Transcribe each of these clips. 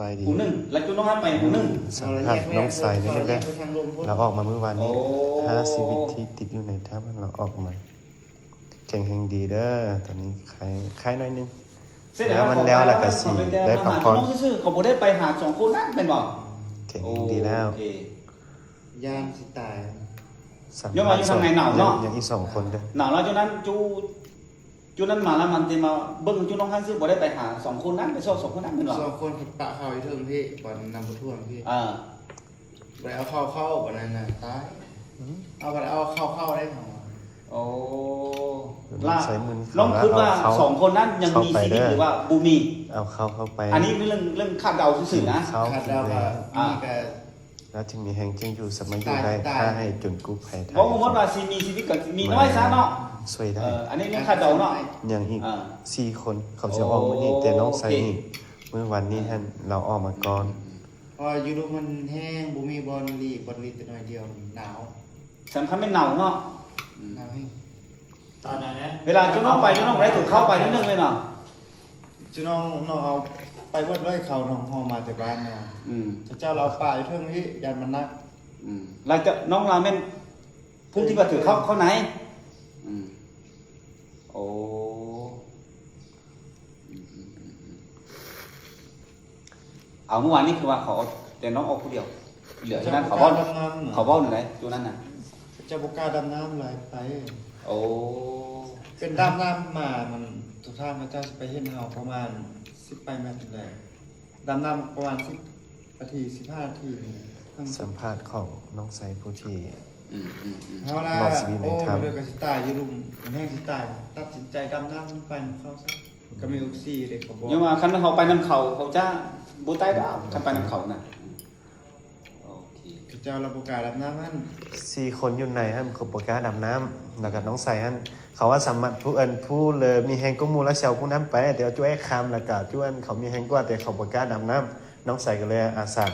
บายดี ผู้หนึ่งแล้วจุน้องฮันไปผู้หนึ่ง สัมผัสน้องใสนี่แรกๆเราออกมาเมื่อวานนี้50 วิธีติดอยู่ในถ้ำเราออกมาเก่งแห่งดีเด้อตอนนี้ใครน้อยนึงแล้วมันแล้วแหละก็สิได้พักผ่อน น้องซื่อๆเขาบ่ได้ไปหา2คนนั้นเป็นบ่ เก่งแห่งดีแล้ว โอเค ย่างสิตาย ยังมาอยู่ทางไหนหนาวเนาะ ยังอีก2 คนเด้อ หนาวแล้วจุนั้นจุนั้นมาแล้วมันจะมาเบิ่งจุน้องฮันซื่อบ่ได้ไปหา2คนนั้นไปซ่อ2คนนั้นเป็นบ่ สองคนปะเขาอีกเทิงพี่ก่อนนำผู้ท่วงพี่ ไปเอาเข้าวันนั้นน่ะตายเอาไปเอาเข้าได้หรอ โอ้ ล่า ล่า ใส่มือ น้องคิดว่า2คนนั้นยังมีชีวิตหรือว่าบ่มี เอาเข้าไป อันนี้เรื่องคาดเดาซื่อๆนะ เข้า ขาด ไป ดาว แล้ว มีแต่ แล้วจึงมีแห่งจึงอยู่สมัยอยู่ได้ค่าให้จนกู้ภัยไทย เพราะว่าสิมีชีวิตก็มีน้อยซะเนาะ ช่วยได้ อันนี้เรื่องคาดเดาเนาะ อย่างอีก อ่า 4 คนเขาจะออกมื้อนี้แต่น้องใสนี่เมื่อวันนี้ท่านเราออกมาก่อน พอยูรูมันแห้งบุมีบอลลีแต่หน่อยเดียวหนาว สำคัญไม่หนาวเนาะ หนาวให้ ตอนนั้นนะ เวลาจุน้องไปจุน้องไม่ได้ถูกเข้าไปนิดนึงเลยเนาะ จุน้องเอาไปวัดไร่เขาน้องหอมาจากบ้านเนี่ย อืม เจ้าเราป่าอยู่เทิงนี้ยันมันนัก เราจะน้องเราเป็นผู้ที่มาถือเข้าไหนโอ้เอาเมื่อวานนี้คือว่าเขาแต่น้องออกคนเดียวเหลือฉะนั้นเขาบอกหนึ่งไหนตัวนั้นน่ะ เจ้าบุกล้าดำน้ำไหลไป โอ้ เป็นดำน้ำมามันทุกท่านพระเจ้าจะไปเห็นเฮาประมาณ10 ไปเมตรแรกดำน้ำประมาณ10 นาที15 นาที สัมภาษณ์ของน้องใสผู้ที่ เอาละ รอดชีวิตใน โอ้ ถ้ำ เรื่องกับสิตายอยูรุมมันแห้งสิตายตัดสินใจดำน้ำไปเข้าซะก็มีออกซิเด็กเขาบอก ยังว่าคันเขาไปนำเขาจะบูใต้ดาวคันไปนำเขาน่ะโอเค เจ้าระบบการดำน้ำมัน 4 คนอยู่ในฮั่นเขาบอกล้าดำน้ำแล้วก็น้องใสฮั่นเขาว่าสามารถผู้เลยมีแหงก็มูแล้วเซลผู้นั้นไปแต่เอาจ้วยคำแล้วก็จ้วนเขามีแหงกว่าแต่เขาบอกล้าดำน้ำน้องใสก็เลยอาสา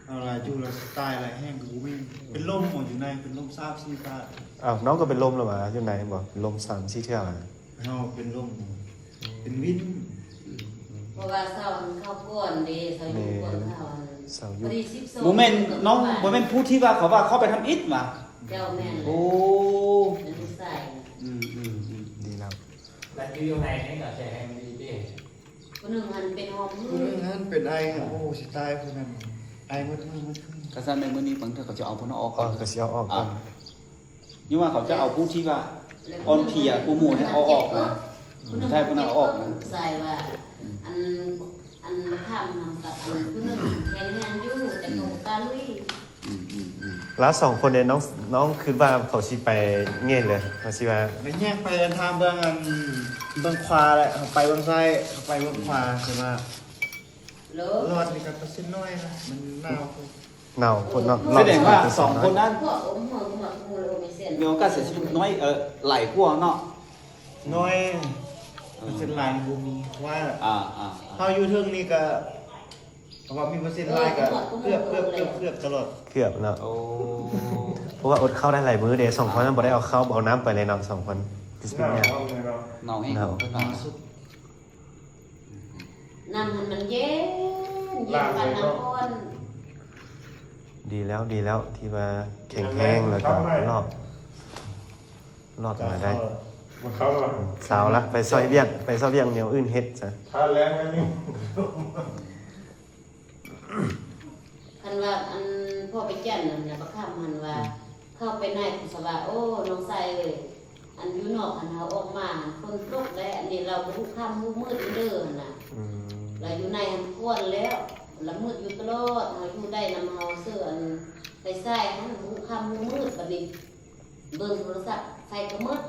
เอาละอยู่แล้วสิตายอะไรแห้งกูวิ่งเป็นลมหมดอยู่ในเป็นลมซาบซีตา อ้าวน้องก็เป็นลมแล้ววะอยู่ไหนบอกเป็นลม3-4 เที่ยวอ่ะ เฮาเป็นลมเป็นวิน เพราะว่าเสาเข้าก้อนเด้เสาอยู่ก้อนเขา เสาร์ พ ยุ อดี12 โมเมนต์น้องโมเมนต์ผู้ที่ว่าเขาว่าเขาไปทำอิฐมา เจ้าแม่น โอ้ เป็นผู้ใส่ ดีแล้ว แล้วอยู่ในให้กับแชร์แห่งดีดิ คนหนึ่งมันเป็นหอมมื คน อ นึงนั้นเป็นไอโอ้สิตายคนนั้นไอหมดมือหมดขึ้น กระสันในมื้อนี้บางเทื่อเขาจะเอาพวกน้องออก อ๋อก็สิเอาออกก่อน ยิ่งว่าเขาจะเอาผู้ที่ว่าออนเพียผู้หมู่ให้เอาออกนะใช่พวกนั้นเอาออกนะ ใส่ว่าอันข้ามทำกับอันคนหนึ่งแข็งแรงอยู่แต่ตรงตาลุย แล้ว2 คนเนี่ยน้องคิดว่าเขาสิไปเงี้ยเลยเขาสิว่า แล้วแยกไปทางเบื้องขวาแหละไปเบื้องซ้ายไปเบื้องขวาใช่ไหม แล้ รอดนี่ก็เปอร์เซ็นต์น้อยนะมันหนาว หนาวคนเนาะ แสดงว่า2 คนนั้น พวกอมหัวงูเลยไม่เส้น มีโอกาสเสียชีวิตน้อยไหลพวกเนาะ น้อยเปอร์เซ็นต์ลายบูมีว่า อ่า เฮาอยู่เทิงนี่ก็เพราะว่ามีเปอร์เซ็นต์ลายก็เกือบตลอด เกือบเนาะ โอ้ เพราะว่าอดเข้าได้หลายมื้อเด้2 คนนั้นบ่ได้เอาเข้าเอาน้ำไปเลยเนาะ2 คนคือสิเนี่ย เนาให้เขาเพิ่นว่า น้ำมันเย็นเย็นปันน้ำก้อน ดีแล้วที่ว่าแข็งแรงแล้วก็รอดมาได้ มันเข้ามา สาวละไปซอยเวียงแนวอื่นเฮ็ดซะ ถ้าแรงไหมนี่ คันว่าอันพ่อไปแจ้งนั่นน่ะประคำมันว่า เข้าไปในกุศลาโอ้น้องใส่เลยอันอยู่นอกอันเฮาออกมาคนตกและอันนี้เราบุกค่ำบุกมืดเด้อน่ะ อืม เราอยู่ในหันก้วนแล้วละมืดอยู่ตลอดเฮาอยู่ได้นำเฮาเสื้ออันไปใส่หันบุกค่ำบุกมืดบัดนี้เบิ่งโทรศัพท์ใส่ก็มืด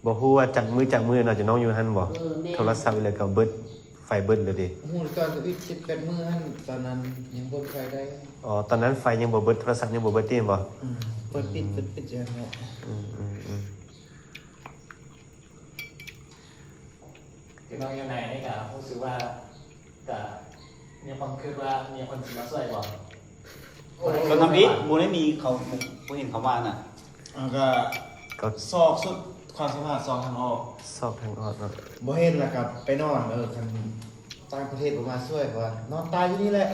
บ่ฮู้ว่าจักมือเนาะจะน้องอยู่หั่นบ่ แม่ โทรศัพท์เลยก็เบิดไฟเบิดเลยดิ หูตอนที่คิดเป็นมือหั่นตอนนั้นยังบ่ใครได้ อ๋อตอนนั้นไฟยังบ่เบิดโทรศัพท์ยังบ่เบิดติบ่ เปิดปิดอย่างเงี้ย อืม คือน้องอยู่ในให้กับรู้สึกว่ากับมีคนคิดว่ามีคนจะมาช่วยบอก เราทำอิฐบ่ได้มีเขาบ่เห็นเขาว่าน่ะ ก็ ก็ ซอกสุดความสามารถซอกทางออก ซอกทางออกเนาะ บ่เห็นแล้วกับไปนอนคัน ต่างประเทศผมมาช่วยว่านอนตายที่นี่แหละ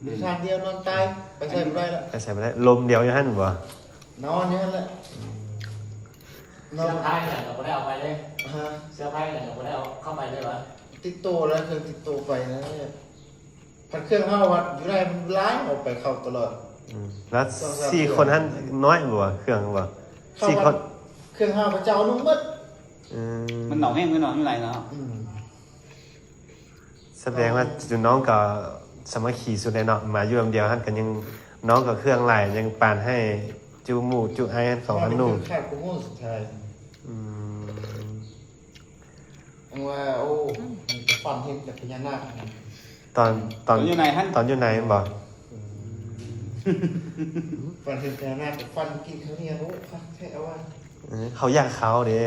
มีทางเดียวนอนตายไปใส่ไม่ได้ละ ไปใส่บ่ได้ลมเดียวอยู่หั่นบ่ นอนนี่แหละนอ เสื้ น อผ้าเนี่ยเราไม่ได้เอาไปเลย ฮะ เสื้อผ้าเนี่ยเราไม่ได้เอาเข้าไปเลยวะ ติดโตแล้วเคยติดโตไปนะเนี่ยพันเครื่องห้าวัดอยู่ได้มันล้างออกไปเข้าตลอด แล้ว4คนหั่นน้อยบ่เครื่องบ่ เข้า 4ค วัด น เครื่องห้าพระเจ้านุ่มมัด อืม มันหนองแห้งไม่หนองอยู่ไหนเนาะ แสดงว่าจุน้องก็สามัคคีสุดเลยเนาะมาอยู่ลำเดียวหั่นกันยังน้องกับเครื่องหลายยังปานให้จูหมู่จูไอ้เขาอันนู่น ขาดกูโม่สุดท้าย อืม ว่าโอ้มันจะฟันเห็นจากพญานาค ตอน อยู่ไหนฮั่น ตอนอยู่ไหนบ่ ฟันเห็นพญานาคกับฟันกินเขาเนี่ยโอ้ฟันแค่เอาไว้ เขาอยากเขาเด้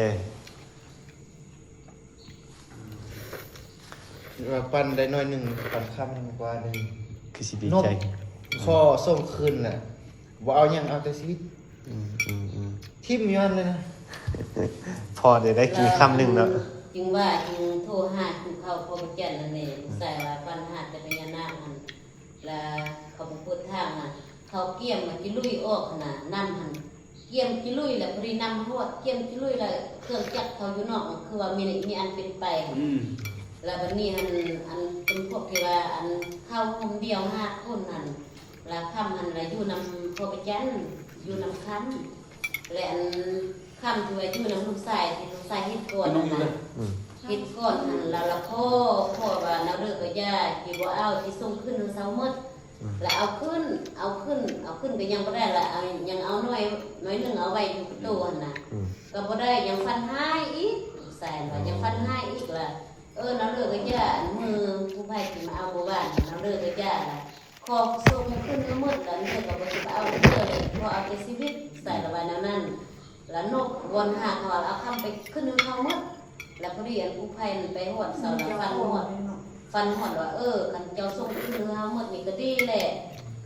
ว่าฟันได้น้อยหนึ่งฟันค่ำกว่าหนึ่ง คือสิดี นก ใจ คอส่งคืนน่ะว่าเอายังเอาแต่ชีวิต อืม ทิ่มย้อนเลยนะ พอได้กินคำหนึงเนาะ จึงว่าจึงโทรหาคือเขาพอไปแจ้งนั่นเองใส่ว่าปัญหาจะเป็นยานาหันแล้วเขาไปพูดทางน่ะเขาเกี่ยมมาจิลุยออกน่ะนำหันเกี่ยมจิลุยแล้วพอดีนำหวดเกี่ยมจิลุยแล้วเครื่องจักรเขาอยู่นอกคือว่ามีอันเป็นไปหั่น แล้ววันนี้อันเป็นพวกที่ว่าอันเข้าคนเดียว5 คนนั่นแล้วค่ำอันอะไรอยู่นำพ่อไปจันอยู่นำค่ำและอันค่ำที่ว่าอยู่นำลูกชายที่ลูกชายเฮ็ดก่อนนั่นน่ะเฮ็ดก่อนนั่นแล้วละพ่อว่าแนวเลิกก็ย่าที่บ่เอาที่ส่งขึ้นเสาหมดแล้วเอาขึ้นก็ยังบ่ได้ละเอายังเอาน้อยนึงเอาไว้อยู่ประตูหั่นน่ะก็บ่ได้ยังฟันหายอีกใส่ว่ายังฟันหายอีกล่ะน้ำเลือดก็ย่ามือผู้ภัยที่มาเอาหมู่บ้านน้ำเลือดก็ย่าละคอส่งขึ้นก็มืดแล้วนี่ก็บ่สิเอาเลือดเลยพอเอาแต่ชีวิตใส่ละไว้นั้นแล้วนกวนหาเขาเอาคำไปขึ้นเขาหมดแล้วพอดีอันผู้ภัยไปหอดเสาแล้วฟันหอดว่าคันเจ้าส่งขึ้นเฮาหมดนี่ก็ดีแหละ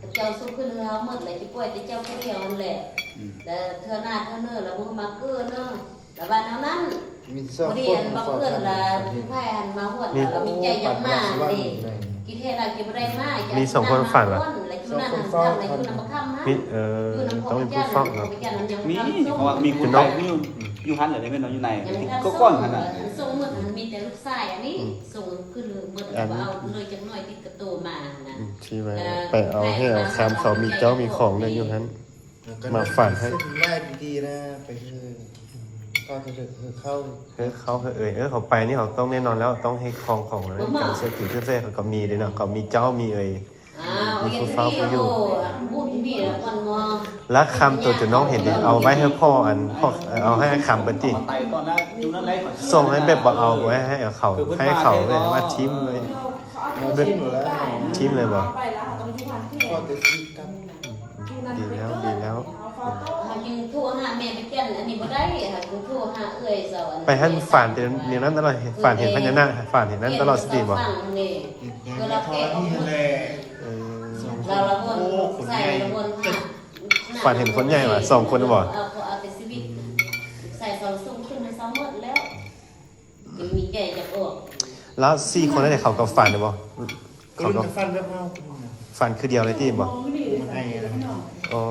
คันเจ้าส่งขึ้นเฮาหมดเลยสิปล่อยแต่เจ้าผู้เดียวนั่นแหละแต่เทื่อหน้าเทื่อเนื้อแล้วมึงมาเกื้อเนาะแล้วว่านั้น มี พ สอง อดี คน อันบางเพื่อนละผู้พายอันมาหวดแล้วมีใจยังมาดิกิเทศเรากินได้มากแล้วอยู่นั่นทำอะไรอยู่นำมาข้ามฮะ มีต้องมีผู้ฟ้องเนาะ มีเพราะว่ามีคนไทยอยู่ฮั่นเลยไม่นอนอยู่ไหนก็ก้อนขนาด ส่งมืดมันมีแต่ลูกชายอันนี้ส่งขึ้นมืดเอาเลยจังหน่อยติดกระตูมานะ ที่ไว้ไปเอาให้เอาคำเขามีเจ้ามีของเลยอยู่นั้น มาฝากให้ เส้นไล่ดีๆนะไปคือก็จะคือเข้า เขาเขาไปนี่เขาต้องแน่นอนแล้วต้องให้ของเลยการเสื้อถือเสื้อเขาก็มีเลยเนาะเขามีเจ้ามีมีผู้เฝ้าเขาอยู่พูดพี่แล้วก่อนมอง แล้วคำตัวจะน้องเห็นดิเอาไว้ให้พ่อเอาให้คำเป็นติ ไตก่อนนะอยู่นั่นไรก่อน ส่งให้แบบเอาไว้ให้เขาเลยว่าทิมเลย เราชิมหมดแล้ว ทิมเลยบ่ ไปแล้วต้องทุกวันที่ ก็จะชีวิตกัน ดีแล้ว เขาจึงโทรหาแม่ไปแจ้งอันนี้บ่ได้ค่ะจึงโทรหาเอื้อยเสาอัน ไปให้ฝันเดี๋ยวนั้นตลอดฝันเห็นพญานาคฝันเห็นนั้นตลอดสติบ่ คือเราแกะนี่แหละ เราละวนใส่ละวนค่ะ ฝันเห็นคนใหญ่ว่ะ2 คนบ่ เอาแต่ชีวิตใส่2ส่งขึ้นใน2หมดแล้วยังมีใจจะออก แล้ว4 คนนั้นเขาก็ฝันเลยบ่ ก็ เขา รุ่ ก็ นฟันแบบเมา ฝันคือเดียวเลยที่บ่ มันไอ้นะ อ๋อ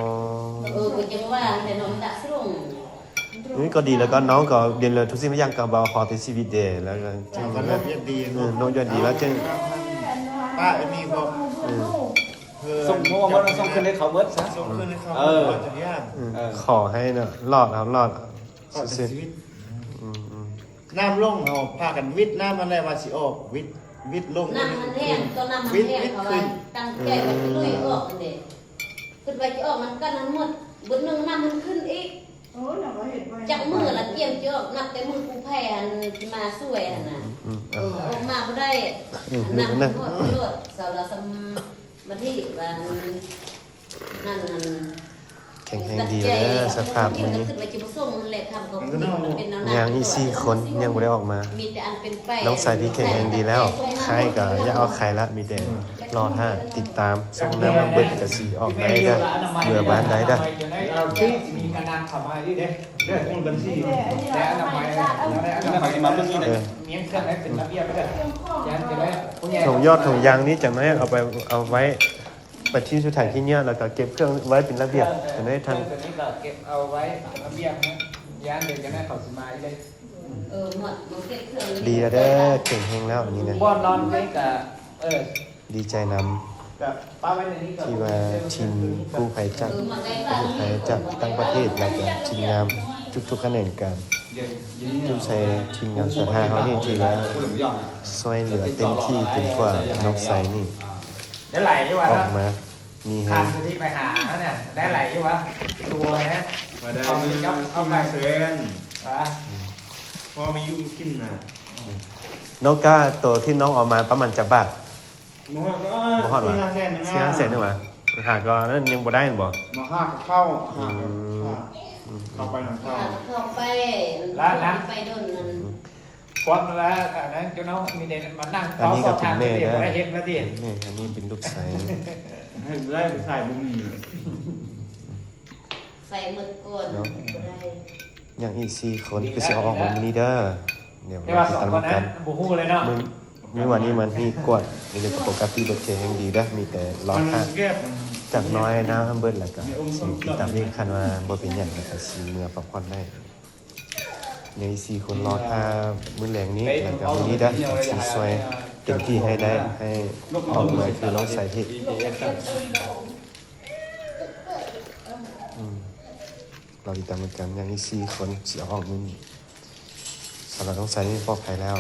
ก็จังว่าแต่น้องดักสรง นี่ก็ดีแล้วก็น้องก็เรียนเลยทุกสิ่งทุกอย่างก็บ่ขอที่ชีวิตเดแล้วก็จึง มัน แบ แบบ บดี น้องยอดดีแล้วจึง ป้ามีบอก ส่งเพราะว่าส่งขึ้นให้เขาเบิดซะ ส่งขึ้นให้เขาจะยาก ขอให้เนาะรอดครับรอด ก็ชี สุด วิต ๆ น้ำลงเอาพากันวิทย์น้ำอะไรมาสิออกวิทย์ลง น้ำมันแห้งก็น้ำมันแห้งเขาว่าตั้งใจว่าจะลุยออกนั่นเด้ขึ้นไปจะออกมันก็นั้นหมดบนนึงน้ำมันขึ้นอีก โอ้ยเราก็เห็นไป จากมือละเกี่ยมจะออกนับแต่มือกูแพ้อันมาช่วยอันน่ะออกมาบ่ได้น้ำมันก็รวดเสาละสมาที่ว่านั่น แข็งแรงดีเลยสภาพ นี้ นี้ ขึ้นไปจิบุส่งมันแหละทำเขาเป็นน้ำ ยังอี4 คนยังบ่ได้ออกมา มีแต่อันเป็นไป น้องสายพี่แข็งแรงดีแล้วใครก็อย่าเอาใครละมีแต่รอท่าติดตามส่งน้ำมาเบิดก็สิออกได้เด้อเมื่อบ้านได้เด้อ เราที่มีการนำเข้ามาที่เด้เรื่องของบัญชีและอนามัยแล้วได้อ แล้ว นา เขา มัย จะมาเรื่องนี้เลย เมียงเครื่องให้เป็นระเบียบไปเลยยันจะได้ผู้ใหญ่ ถุงยอดถุงยางนี้จะไม่เอาไว้ปัดชิ้นสุดท้ายที่เนี้ยแล้วก็เก็บเครื่องไว้เป็นระเบียบจะได้ทัน ตัวนี้ก็เก็บเอาไว้ระเบียบนะยันเดี๋ยวจะได้เข้าสมาเลย หมดมันเก็บเครื่อง ดีแล้วเด้อเก่งแฮงแล้วอันนี้นะ บ่อนอนนี่ก็ดีใจน กับป้าไว้ในนี้ก็ ำที่ว่าทีมกู้ภัยจาก มาใกล้ กู้ภัยจากต่างประเทศแล้วก็ทีมงานทุกๆคะแนนการผู้ใช้ทีมงานสถาเขานี่ที่ว่าช่วยเหลือเต็มที่เต็มกว่าน้องใสนี่ ได้ไหลอยู่วะ ออกมามีแฮ ทาง ง ที่ไปหาเนี่ยได้ไหลอยู่วะตัวนะ มาได้มีเอาไปเซนพอมียุ่งกินนะ น้องก้าตัวที่น้องออกมาประมาณจะบาท มันก็ บ่ฮอดว่ะเสียเสร็จนี่หว่าหาก็นั่นยังบ่ได้บ่ มาห้าเข้าห้าเข้าไปหนังเข้า เข้าไปไปโดนนั่น ควันแล้วอันนั้นเจ้าน้องมีเด่นมานั่ง อันนี้ก็เป็นแม่ เดี๋ยว นะ ได้เห็นมาดิ นี่อันนี้เป็นลูกใส ให้ได้ใส่บุ้งนี่ ใส่หมดก่อนได้ อย่างอีก4คนคือสิเอาออกมามื้อนี้เด้อเดี๋ยว แต่ เรา ว่า ติ ส ด อง ตาม คนนั้ กัน น บูฮู้เลยเนาะ มื้อวันนี้มันมีกวดมีแต่ปกติรถเทยังดีเด้อมีแต่รอ มัน ค่า แก้ม จากน้อยน้ำเบิดแล้วก็สิติดตามนี้คันว่าบ่เป็นหยังแล้วก็สิเมื่อพักผ่อนได้ใน4คนรอค่ามื้อแรงนี้แล้วก็มื้อนี้เด้อสิช่วยเต็มที่ให้ได้ให้ออกมาคือน้องใส่ที่เราติดตามกันอย่างนี้4คนสิเอาออกมื้อนี้สำหรับน้องใส่นี่ปลอดภัยแล้ว